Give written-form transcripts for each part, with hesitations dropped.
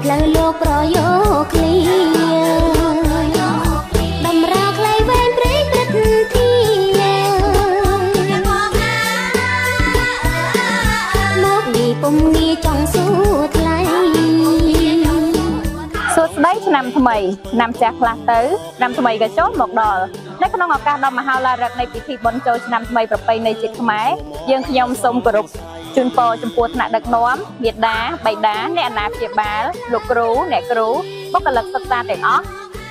ផ្លូវលោកប្រយោគលីតម្រាខ្លីវែងព្រៃព្រឹកធីមកនេះពុំងាចង់សួរថ្លៃសួស្តីឆ្នាំថ្មីឆ្នាំចាស់ខ្លះទៅឆ្នាំថ្មីក៏ចូលមកដល់នៅក្នុងឱកាសដ៏មហោឡារិកនៃពិធីបុណ្យចូលឆ្នាំថ្មីប្រពៃណីជាតិខ្មែរយើងខ្ញុំសូមគោរពជូនពរចំពោះថ្នាក់ដឹកនាំមាតាបិតាអ្នកអាណាព្យាបាលលោកគ្រូអ្នកគ្រូបុគ្គលិកសិក្សាទាំងអស់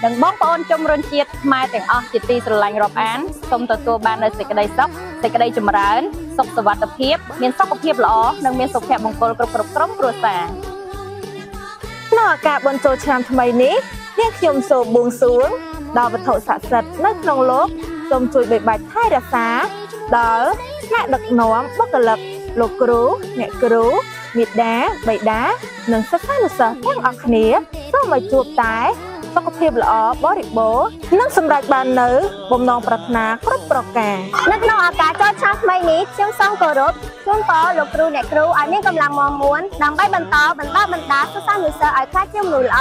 និងបងប្អូនជនរួមជាតិខ្មែរទាំងអស់ជាទីស្រឡាញ់រាប់អានសូមទទួលបាននូវសេចក្តីសុខសេចក្តីចម្រើនសុខសុវត្ថិភាពមានសុខភាពល្អនិងមានសុភមង្គលគ្រប់ក្រុមគ្រួសារក្នុងឱកាសបុណ្យចូលឆ្នាំថ្មីនេះនាងខ្ញុំសូមបួងសួងដល់វត្ថុស័ក្តិសិទ្ធិនៅក្នុងលោកសូមជួយបីបាច់ថែរក្សាដល់ថ្នាក់ដឹកនាំបុគ្គលិកលោកគ្រូអ្នកគ្រូមាតាបិតានិងសិស្សានុសិស្សទាំងអស់គ្នាសូមឲ្យជួបតែសុខភាពល្អបរិបូរណ៍និងសម្រេចបាននូវបំណងប្រាថ្នាគ្រប់ប្រការនៅក្នុងឱកាសចូលឆ្នាំថ្មីនេះខ្ញុំសូមគោរពជូនពរលោកគ្រូអ្នកគ្រូឲ្យមានកម្លាំងមាំមួនដើម្បីបន្តបណ្ដាសិស្សានុសិស្សឲ្យក្លាយជាមនុស្សល្អ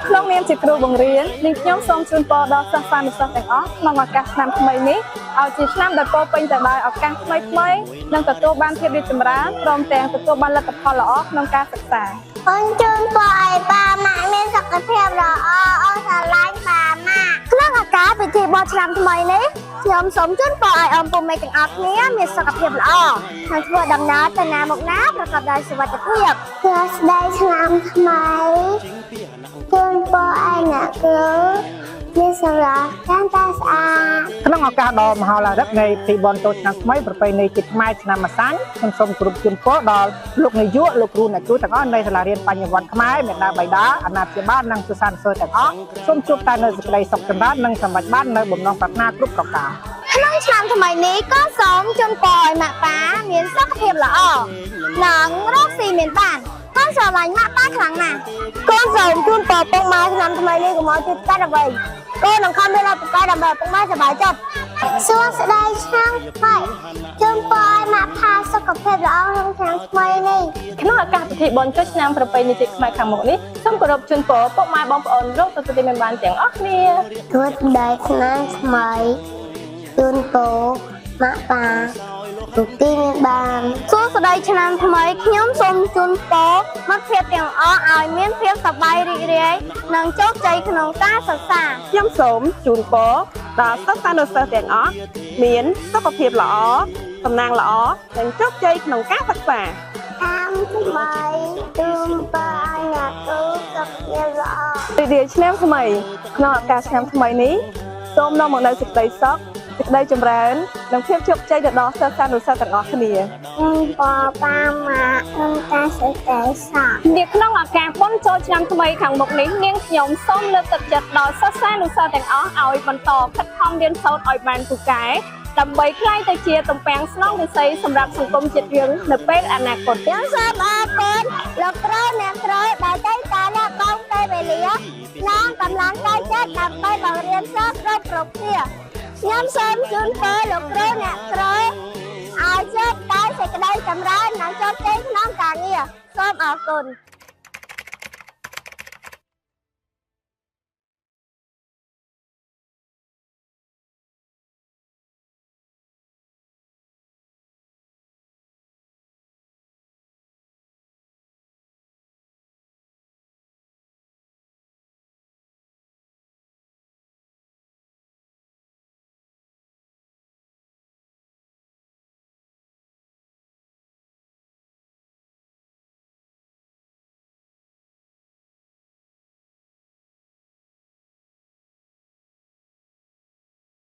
ក្នុងនាមជាគ្រូបង្រៀននាងខ្ញុំសូមជូនពរដល់សិស្សានុសិស្សទាំងអស់ក្នុងឱកាសឆ្នាំថ្មីនេះឲ្យជាឆ្នាំដែលពោរពេញទៅដោយឱកាសថ្មីនិងទទួលបានភាពរីកចម្រើនព្រមទាំងទទួលបានលទ្ធផលល្អក្នុងការសិក្សាអូនជូនពរឲ្យប៉ាម៉ាក់មានសុខភាពល្អអូនស្រឡាញ់ប៉ាម៉ាក់ក្នុងឱកាសពិធីបុណ្យឆ្នាំថ្មីនេះខ្ញុំសូមជូនពរឲ្យអមពុំមេទាំងអស់គ្នាមានសុខភាពល្អនិងធ្វើដំណើរទៅណាមកណាប្រកបដោយសុវត្ថិភាពសួស្តីឆ្នាំថ្មីជូនពរឲ្យអ្នកគ្រូមានសម្រស់កាន់តែស្អាតក្នុងឱកាសដ៏មហោឡារិកនៃពិធីបុណ្យចូលឆ្នាំថ្មីប្រពៃណីជាតិខ្មែរឆ្នាំម្សាញ់ខ្ញុំសូមគោរពជូនពរដល់លោកនាយកលោកគ្រូអ្នកគ្រូទាំងអស់នៃសាលារៀនបញ្ញវន្តខ្មែរមេដាបៃតាអាណាព្យាបាលនិងសិស្សានុសិស្សទាំងអស់សូមជួបតែនូវសេចក្តីសុខចម្រើននិងសម្រេចបាននូវបំណងប្រាថ្នាគ្រប់ប្រការក្នុងឆ្នាំថ្មីនេះក៏សូមជូនពរឲ្យម៉ាក់ប៉ាមានសុខភាពល្អនិងរកស៊ីមានបានកូនស្រឡាញ់ម៉ាក់ប៉ាខ្លាំងណាស់កូនសូមជូនពរពុកម៉ែឆ្នាំថ្មីនេះកុំឲ្យជួបកាត់អ្វីកូននឹងខំមានឧបការដើម្បីពុកម៉ែសប្បាយចិត្តសួស្តីឆ្នាំថ្មីជូនពរឲ្យម៉ាក់ផាសុខភាពល្អក្នុងឆ្នាំថ្មីនេះក្នុងឱកាសពិធីបុណ្យចូលឆ្នាំប្រពៃណីជាតិខ្មែរខាងមុខនេះសូមគោរពជូនពរពុកម៉ែបងប្អូនលោកទទួលទានមានបានទាំងអស់គ្នាសួស្តីឆ្នាំថ្មីជូនពរម៉ាក់ប៉ាទូទីមានបានសួស្តីឆ្នាំថ្មីខ្ញុំសូមជូនពរមិត្តភាពទាំងអស់ឲ្យមានភាពសប្បាយរីករាយនិងជោគជ័យក្នុងការសិក្សាខ្ញុំសូមជូនពរដល់សិស្សានុសិស្សទាំងអស់មានសុខភាពល្អសំណាងល្អនិងជោគជ័យក្នុងការសិក្សាឆ្នាំថ្មីជូនពរឲ្យអ្នកគ្រូសុខភាពល្អរីករាយឆ្នាំថ្មីក្នុងឱកាសឆ្នាំថ្មីនេះសូមនាំមកនូវសេចក្តីសុខសេចក្តីចម្រើននិងភាពជោគជ័យទៅដល់សិស្សានុសិស្សទាំងអស់គ្នាពរប៉ាម៉ាក់ក្នុងការសិក្សានៅក្នុងឱកាសបុណ្យចូលឆ្នាំថ្មីខាងមុខនេះនាងខ្ញុំសូមលើកទឹកចិត្តដល់សិស្សានុសិស្សទាំងអស់ឲ្យបន្តខិតខំរៀនសូត្រឲ្យបានពូកែដើម្បីក្លាយទៅជាទំពាំងស្នងវិស័យសម្រាប់សង្គមជាតិយើងនៅពេលអនាគតខ្ញុំសូមអរគុណលោកគ្រូអ្នកគ្រូដែលតែងតែលះបង់ពេលវេលានិងកម្លាំងកាយចិត្តដើម្បីបង្រៀនសិស្សគ្រប់គ្នាខ្ញុំសូមជូនពរលោកគ្រូអ្នកគ្រូឲ្យជួបតែសេចក្តីចម្រើននិងជោគជ័យក្នុងការងារសូមអរគុណ